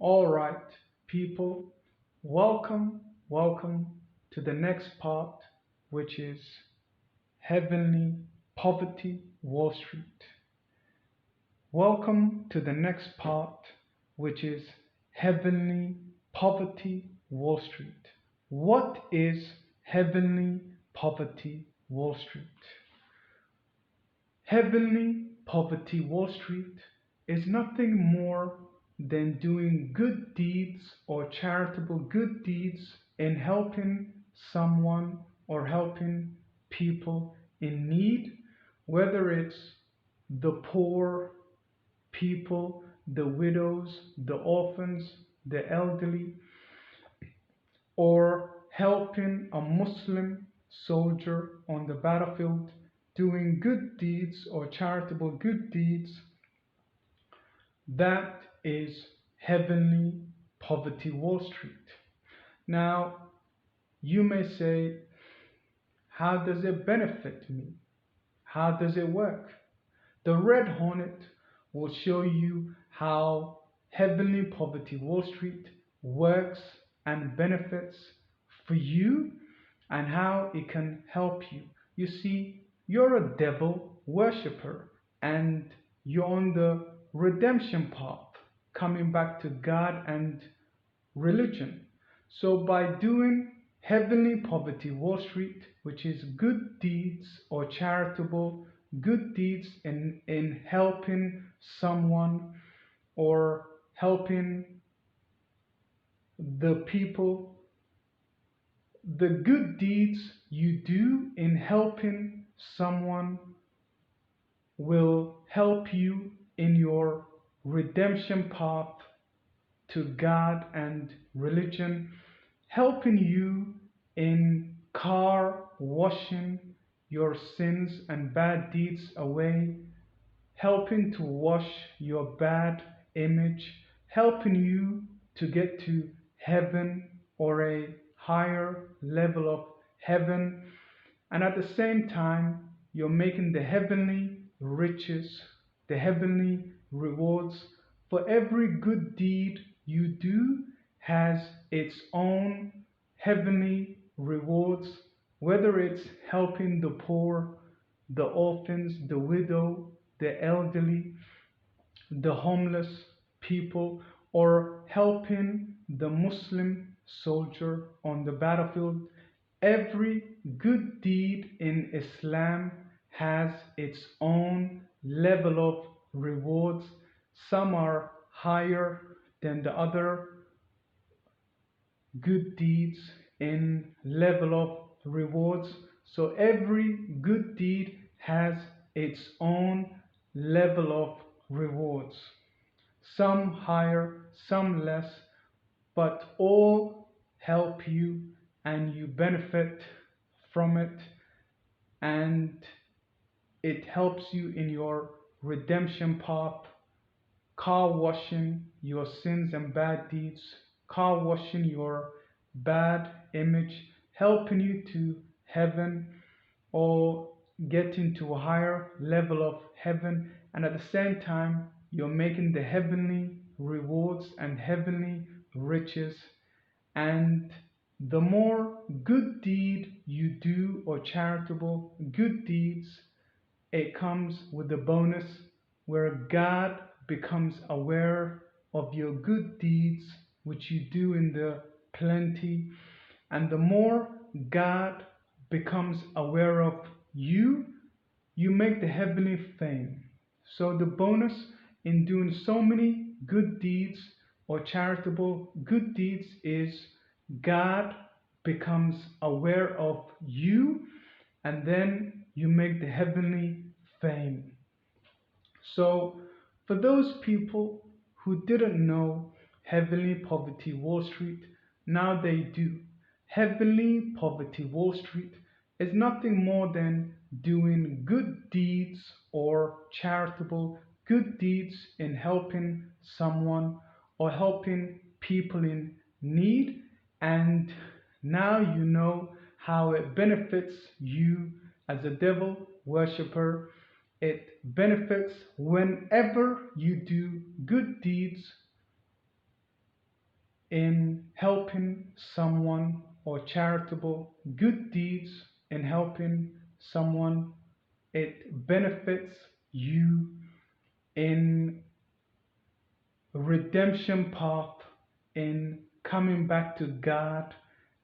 All right, people, welcome to the next part, which is Heavenly Poverty Wall Street. Welcome to the next part, which is Heavenly Poverty Wall Street. What is Heavenly Poverty Wall Street? Heavenly Poverty Wall Street is nothing more than doing good deeds or charitable good deeds in helping someone or helping people in need, whether it's the poor people, the widows, the orphans, the elderly, or helping a Muslim soldier on the battlefield, doing good deeds or charitable good deeds. That is Heavenly Poverty Wall Street. Now, you may say, how does it benefit me? How does it work? The Red Hornet will show you how Heavenly Poverty Wall Street works and benefits for you and how it can help you. You see, you're a devil worshiper and you're on the redemption path, coming back to God and religion. So, by doing Heavenly Poverty Wall Street, which is good deeds or charitable good deeds in helping someone or helping the people, the good deeds you do in helping someone will help you in your redemption path to God and religion, helping you in car washing your sins and bad deeds away, helping to wash your bad image, helping you to get to heaven or a higher level of heaven. And at the same time, you're making the heavenly riches, the heavenly rewards. For every good deed you do has its own heavenly rewards, whether it's helping the poor, the orphans, the widow, the elderly, the homeless people, or helping the Muslim soldier on the battlefield. Every good deed in Islam has its own level of rewards. Some are higher than the other good deeds in level of rewards. So every good deed has its own level of rewards. Some higher, some less, but all help you and you benefit from it, and it helps you in your redemption path, car washing your sins and bad deeds, car washing your bad image, helping you to heaven or get into a higher level of heaven, and at the same time, you're making the heavenly rewards and heavenly riches. And the more good deed you do or charitable good deeds, it comes with a bonus where God becomes aware of your good deeds which you do in the plenty, and the more God becomes aware of you, you make the heavenly fame. So the bonus in doing so many good deeds or charitable good deeds is God becomes aware of you, and then you make the heavenly fame. So, for those people who didn't know Heavenly Poverty Wall Street, now they do. Heavenly Poverty Wall Street is nothing more than doing good deeds or charitable good deeds in helping someone or helping people in need. And now you know how it benefits you as a devil worshiper. It benefits whenever you do good deeds in helping someone, or charitable good deeds in helping someone, it benefits you in redemption path, in coming back to God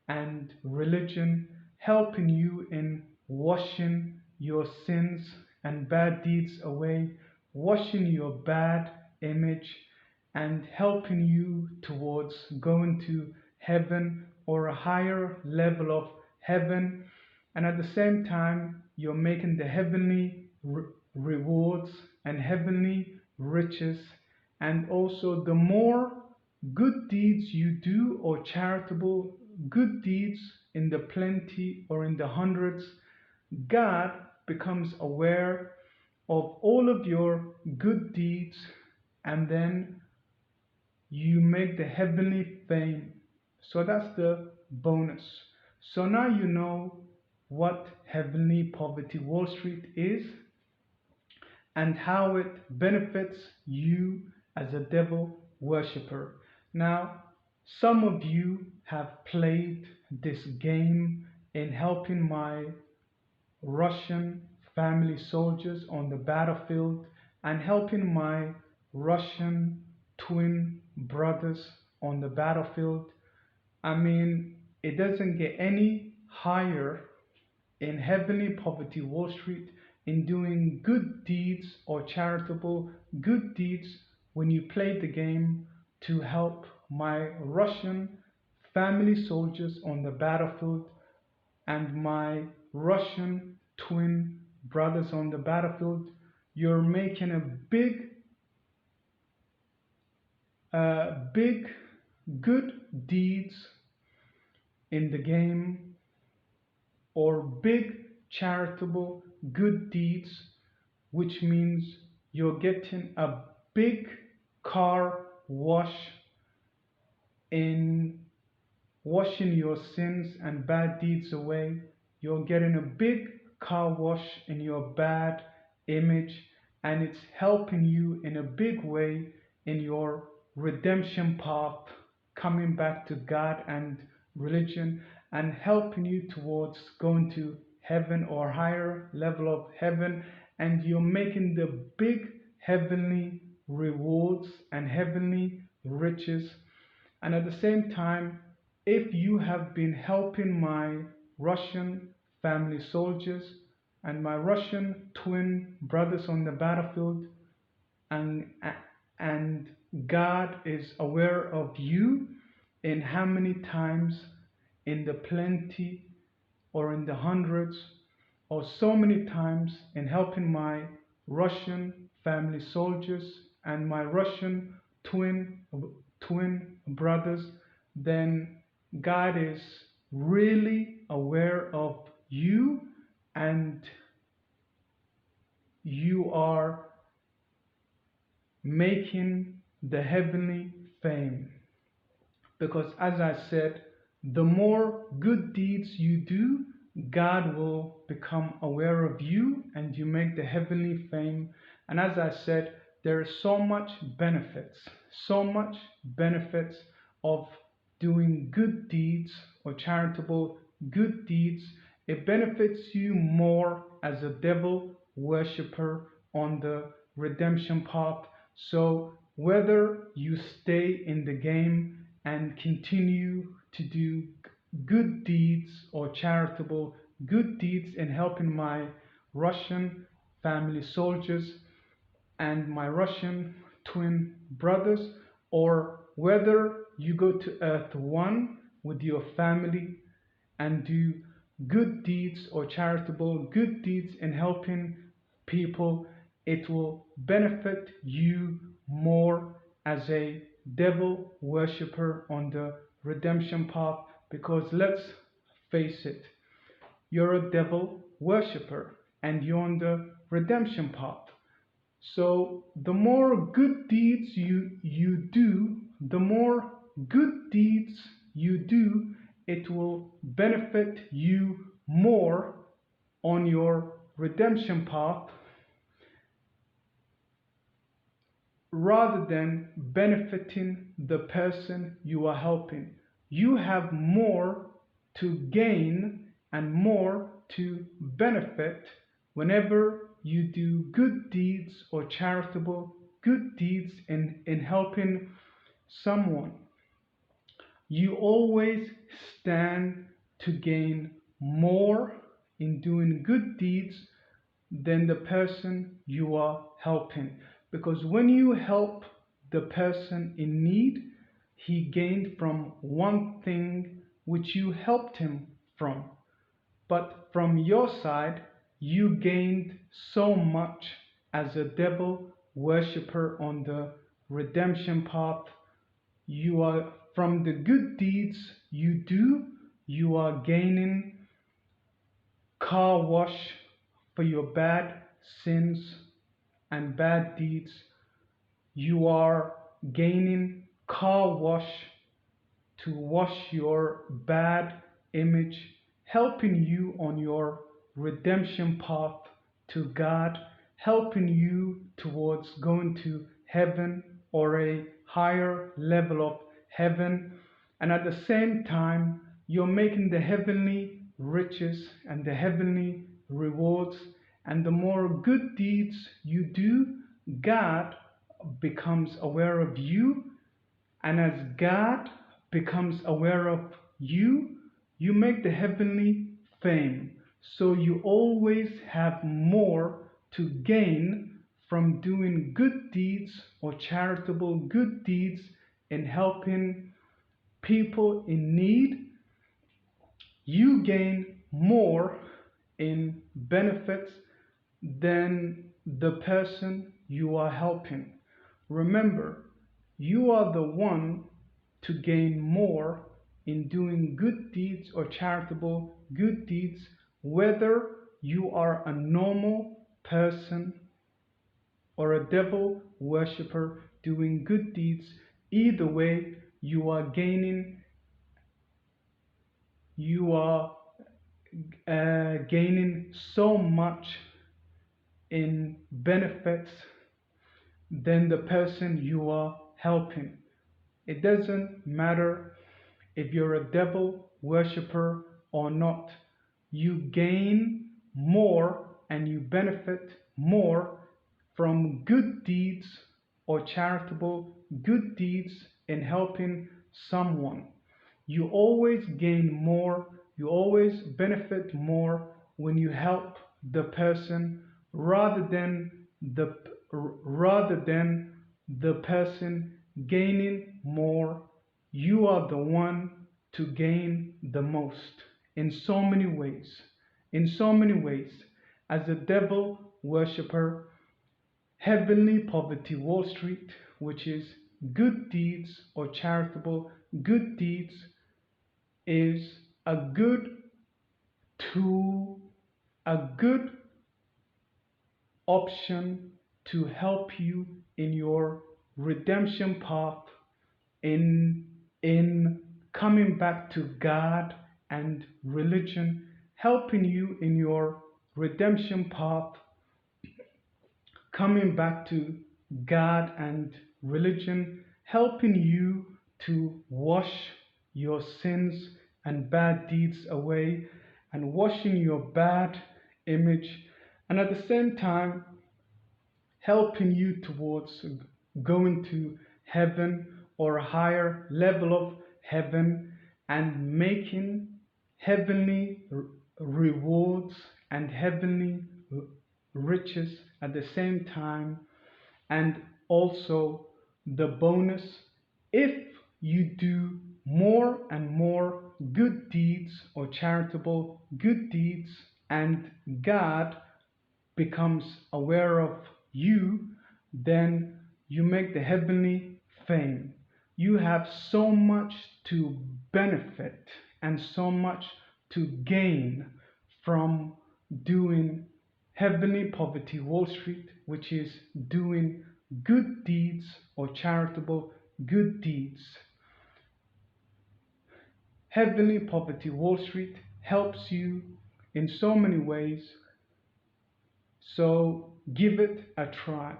and religion, helping you in washing your sins and bad deeds away, washing your bad image, and helping you towards going to heaven, or a higher level of heaven. And at the same time, you're making the heavenly rewards and heavenly riches. And also, the more good deeds you do, or charitable good deeds in the plenty or in the hundreds, God becomes aware of all of your good deeds, and then you make the heavenly fame. So that's the bonus. So now you know what Heavenly Poverty Wall Street is, and how it benefits you as a devil worshiper. Now, some of you have played this game in helping my Russian family soldiers on the battlefield, and helping my Russian twin brothers on the battlefield. I mean, it doesn't get any higher in Heavenly Poverty Wall Street in doing good deeds or charitable good deeds when you play the game to help my Russian family soldiers on the battlefield, and my Russian twin brothers on the battlefield. You're making a big good deeds in the game, or big charitable good deeds, which means you're getting a big car wash in washing your sins and bad deeds away. You're getting a big car wash in your bad image, and it's helping you in a big way in your redemption path, coming back to God and religion, and helping you towards going to heaven or higher level of heaven. And you're making the big heavenly rewards and heavenly riches. And at the same time, if you have been helping my Russian family soldiers and my Russian twin brothers on the battlefield, and and God is aware of you in how many times in the plenty or in the hundreds, or so many times in helping my Russian family soldiers and my Russian twin brothers, then God is really aware of you, and you are making the heavenly fame. Because as I said, the more good deeds you do, God will become aware of you, and you make the heavenly fame. And as I said, there is so much benefits of doing good deeds or charitable good deeds. It benefits you more as a devil worshiper on the redemption path. So whether you stay in the game and continue to do good deeds or charitable good deeds in helping my Russian family soldiers and my Russian twin brothers, or whether you go to Earth One with your family and do good deeds or charitable good deeds in helping people, it will benefit you more as a devil worshiper on the redemption path. Because let's face it, you're a devil worshiper and you're on the redemption path. So the more good deeds you do, the more good deeds you do, it will benefit you more on your redemption path. rather than benefiting the person you are helping. You have more to gain and more to benefit whenever you do good deeds or charitable good deeds in helping someone. You always stand to gain more in doing good deeds than the person you are helping. Because when you help the person in need, he gained from one thing which you helped him from. But from your side, you gained so much as a devil worshipper on the redemption path. You are from the good deeds you do, you are gaining car wash for your bad sins and bad deeds. You are gaining car wash to wash your bad image, helping you on your redemption path to God, helping you towards going to heaven or a higher level of heaven. And at the same time, you're making the heavenly riches and the heavenly rewards. And the more good deeds you do, God becomes aware of you, and as God becomes aware of you, you make the heavenly fame. So you always have more to gain from doing good deeds or charitable good deeds in helping people in need. You gain more in benefits than the person you are helping. Remember, you are the one to gain more in doing good deeds or charitable good deeds, whether you are a normal person or a devil worshiper doing good deeds. Either way, you are gaining so much in benefits than the person you are helping. It doesn't matter if you're a devil worshiper or not. You gain more and you benefit more from good deeds or charitable good deeds in helping someone. You always gain more, you always benefit more when you help the person rather than the rather than the person gaining more. You are the one to gain the most in so many ways. In so many ways. As a devil worshipper, heavenly poverty Wall Street, which is good deeds or charitable good deeds, is a good tool, a good option to help you in your redemption path, in in coming back to God and religion, helping you in your redemption path, coming back to God and religion, helping you to wash your sins and bad deeds away and washing your bad image, and at the same time helping you towards going to heaven or a higher level of heaven and making heavenly rewards and heavenly riches at the same time. And also the bonus, if you do more and more good deeds or charitable good deeds and God becomes aware of you, then you make the heavenly fame. You have so much to benefit and so much to gain from doing heavenly poverty Wall Street, which is doing good deeds or charitable good deeds. Heavenly poverty Wall Street helps you in so many ways, so give it a try.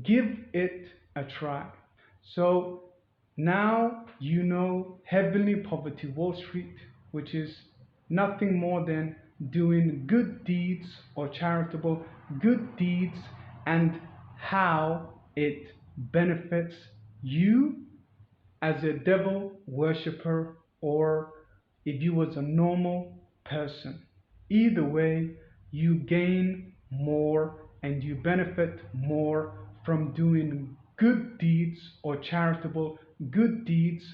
Give it a try. So now you know Heavenly Poverty Wall Street, which is nothing more than doing good deeds or charitable good deeds, and how it benefits you as a devil worshiper, or if you was a normal person. Either way, you gain more and you benefit more from doing good deeds or charitable good deeds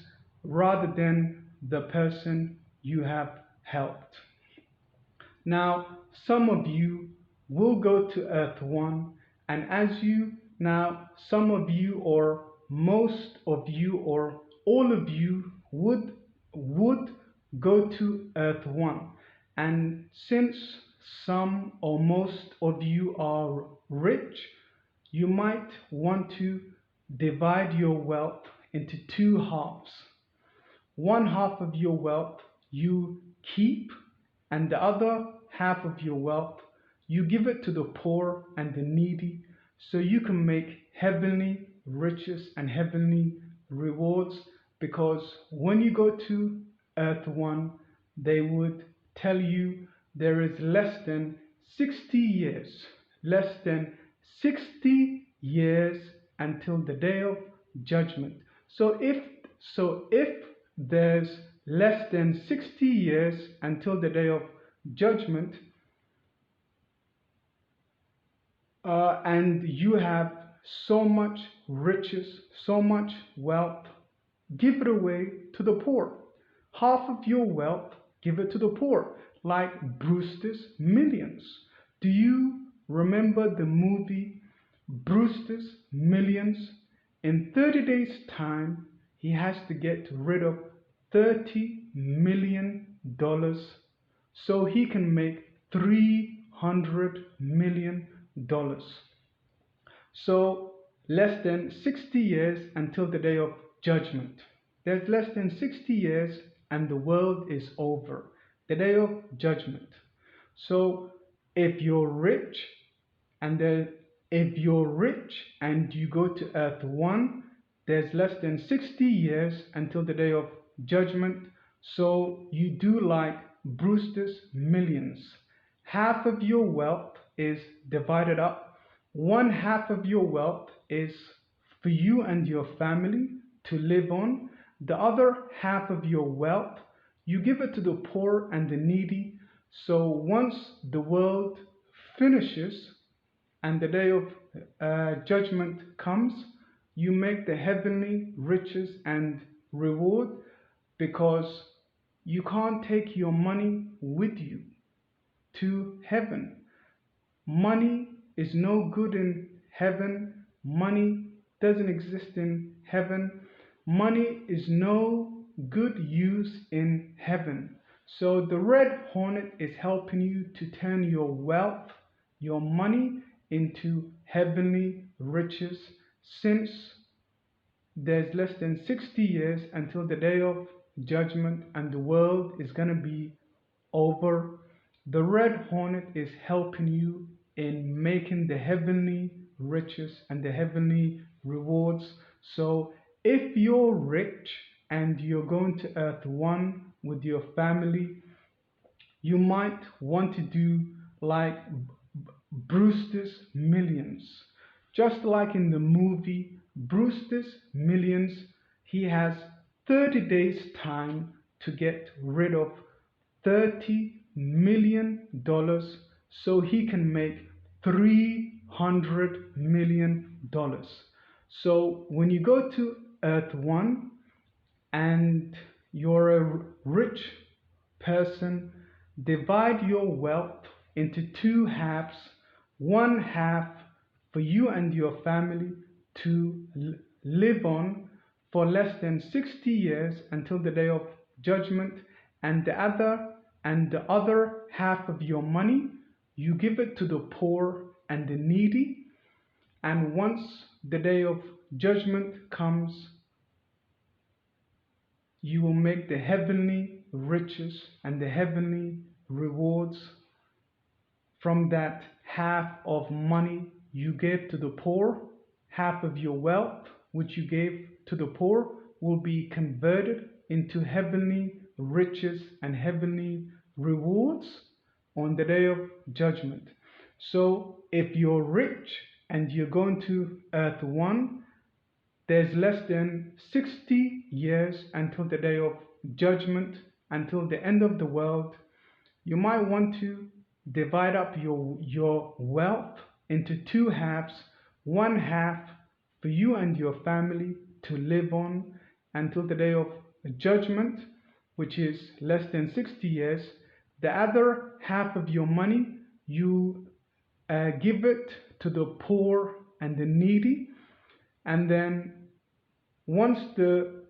rather than the person you have helped. Now, some of you will go to Earth 1, and some of you, or most of you, or all of you would go to Earth 1. And since some or most of you are rich, you might want to divide your wealth into two halves. One half of your wealth you keep, and the other half of your wealth you give it to the poor and the needy, so you can make heavenly riches and heavenly rewards. Because when you go to Earth 1, they would tell you there is less than 60 years until the day of judgment. So if there's less than 60 years until the day of judgment, and you have so much riches, so much wealth, give it away to the poor. Half of your wealth, give it to the poor, like Brewster's Millions. Do you remember the movie Brewster's Millions? In 30 days' time, he has to get rid of $30 million so he can make $300 million. So less than 60 years until the day of judgment. There's less than 60 years and the world is over. The day of judgment. So if you're rich and then if you're rich and you go to Earth 1, there's less than 60 years until the day of judgment. So you do like Brewster's Millions. Half of your wealth is divided up. One half of your wealth is for you and your family to live on. The other half of your wealth, you give it to the poor and the needy. So once the world finishes and the day of judgment comes, you make the heavenly riches and reward, because you can't take your money with you to heaven. Money is no good in heaven. Money doesn't exist in heaven. Money is no good use in heaven. So the Red Hornet is helping you to turn your wealth, your money, into heavenly riches, since there's less than 60 years until the day of judgment and the world is going to be over. The Red Hornet is helping you in making the heavenly riches and the heavenly rewards. So if you're rich and you're going to Earth 1 with your family, you might want to do like Brewster's Millions. Just like in the movie Brewster's Millions, he has 30 days time to get rid of $30 million so he can make $300 million. So when you go to Earth 1 and you're a rich person, divide your wealth into two halves. One half for you and your family to live on for less than 60 years until the day of judgment, and the other half of your money you give it to the poor and the needy. And once the day of judgment comes, you will make the heavenly riches and the heavenly rewards from that half of money you gave to the poor half of your wealth, which you gave to the poor, will be converted into heavenly riches and heavenly rewards on the day of judgment. So if you're rich and you're going to earth one, there's less than 60 years until the day of judgment, until the end of the world. You might want to divide up your wealth into two halves. One half for you and your family to live on until the day of judgment, which is less than 60 years. The other half of your money, you give it to the poor and the needy. And then once the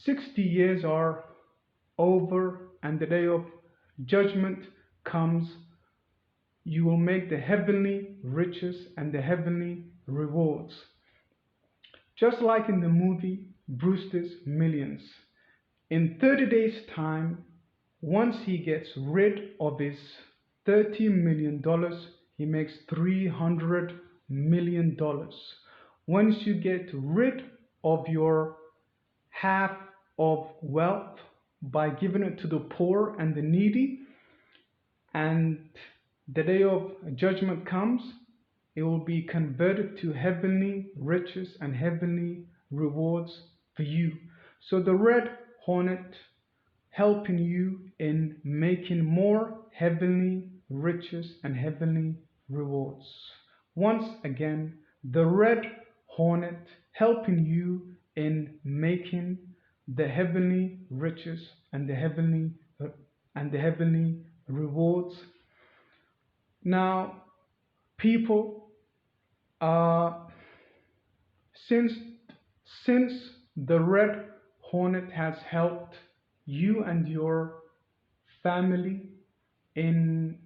60 years are over and the day of judgment comes, you will make the heavenly riches and the heavenly rewards. Just like in the movie Brewster's Millions. In 30 days' time, once he gets rid of his $30 million, he makes $300 million. Once you get rid of your half of wealth by giving it to the poor and the needy, and the day of judgment comes, it will be converted to heavenly riches and heavenly rewards for you. So the red hornet helping you in making more heavenly riches and heavenly rewards. Once again, the red hornet helping you in making the heavenly riches and the heavenly rewards. Now, people, since since the red hornet has helped you and your family in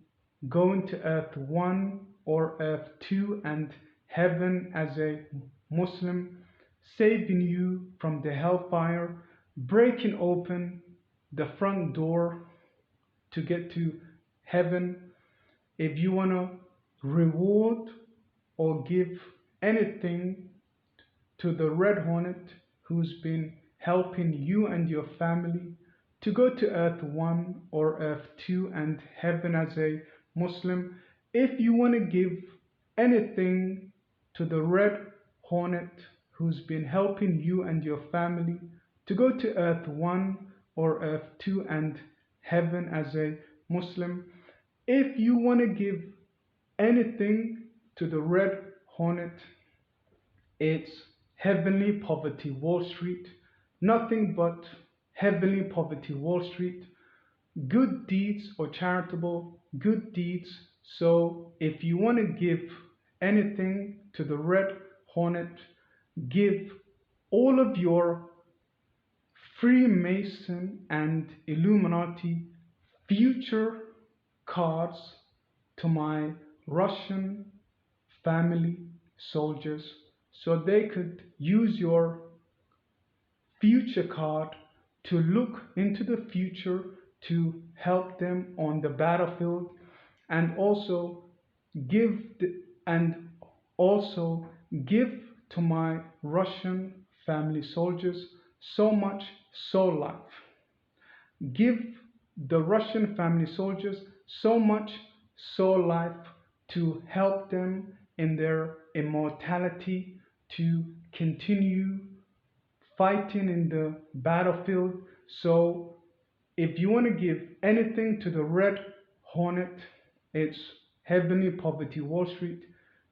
going to earth 1 or earth 2 and heaven as a Muslim, saving you from the hellfire, breaking open the front door to get to heaven. If you want to reward or give anything to the red hornet who's been helping you and your family to go to earth 1 or earth 2 and heaven as a Muslim, if you want to give anything to the red hornet who's been helping you and your family to go to earth 1 or earth 2 and heaven as a Muslim, if you want to give anything to the red hornet, it's Heavenly Poverty Wall Street, nothing but Heavenly Poverty Wall Street, good deeds or charitable good deeds. So if you want to give anything to the red hornet, give all of your Freemason and Illuminati future cards to my Russian family soldiers so they could use your future card to look into the future to help them on the battlefield, and also give and also give to my Russian family soldiers so much soul life. Give the Russian family soldiers so much soul life to help them in their immortality to continue fighting in the battlefield. So if you want to give anything to the red hornet, it's Heavenly Poverty Wall Street,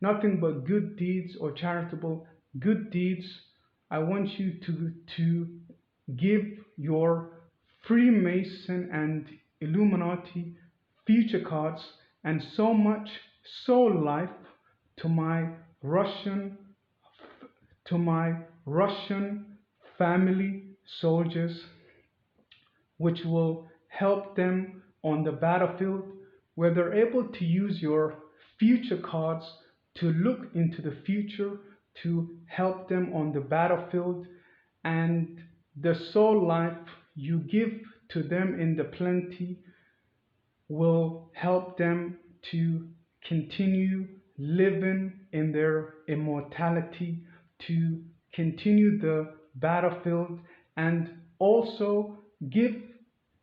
nothing but good deeds or charitable good deeds. I want you to give your Freemason and Illuminati future cards and so much soul life to my Russian family soldiers, which will help them on the battlefield, where they're able to use your future cards to look into the future to help them on the battlefield, and the soul life you give to them in the plenty will help them to continue living in their immortality to continue the battlefield and also give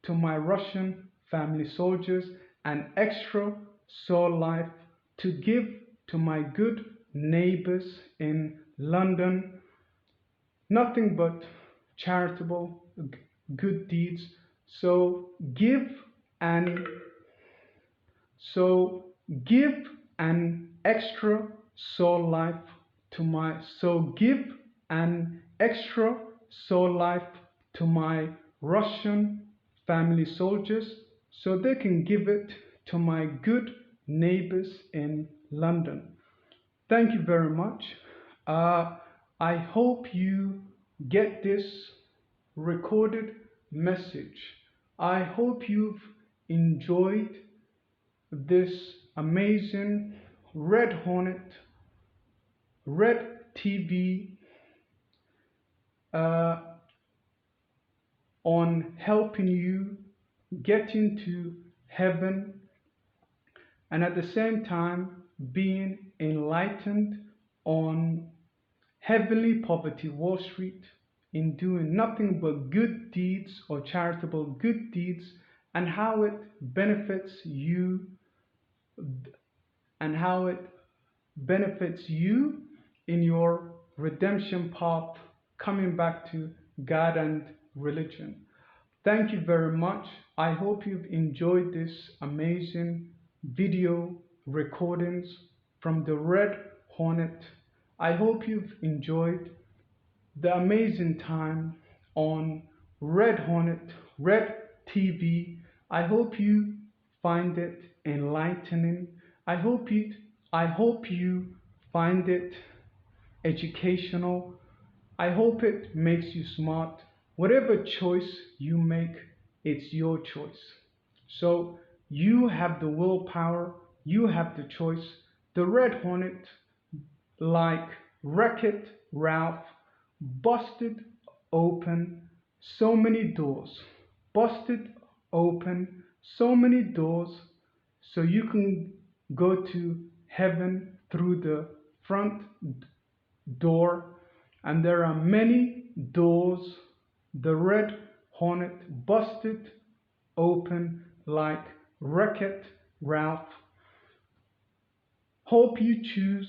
to my Russian family soldiers an extra soul life to give to my good neighbors in London. Nothing but charitable good deeds. So give and so give an extra soul life give an extra soul life to my Russian family soldiers so they can give it to my good neighbors in London. Thank you very much. Uh, I hope you get this recorded message. I hope you've enjoyed this amazing Red Hornet, Red TV uh, on helping you get into heaven and at the same time being enlightened on heavenly poverty Wall Street in doing nothing but good deeds or charitable good deeds and how it benefits you and how it benefits you in your redemption path coming back to God and religion. Thank you very much. I hope you've enjoyed this amazing video recordings from the Red Hornet. I hope you've enjoyed the amazing time on Red Hornet, Red TV. I hope you find it enlightening. I hope you I hope you find it educational. I hope it makes you smart. Whatever choice you make, it's your choice. So you have the willpower, you have the choice. The Red Hornet, like Wreck-It Ralph, busted open so many doors, busted open so many doors so you can go to heaven through the front door, and there are many doors the Red Hornet busted open like Wreck-It Ralph. Hope you choose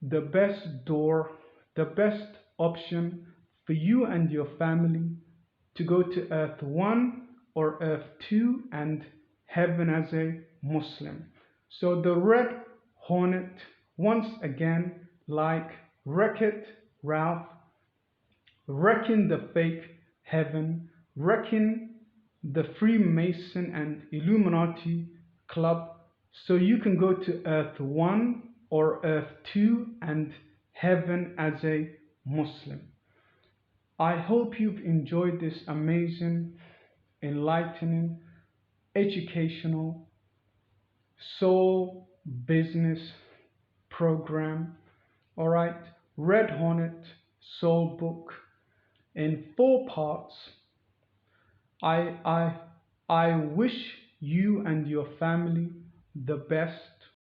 the best door, the best option for you and your family to go to Earth 1 or Earth 2 and heaven as a Muslim. So the Red Hornet, once again, like Wreck-It Ralph, wrecking the fake heaven, wrecking the Freemason and Illuminati club so you can go to Earth 1 or Earth 2 and heaven as a Muslim. I hope you've enjoyed this amazing, enlightening, educational, soul business program. All right, Red Hornet Soul Book in 4 parts. I I I wish you and your family the best.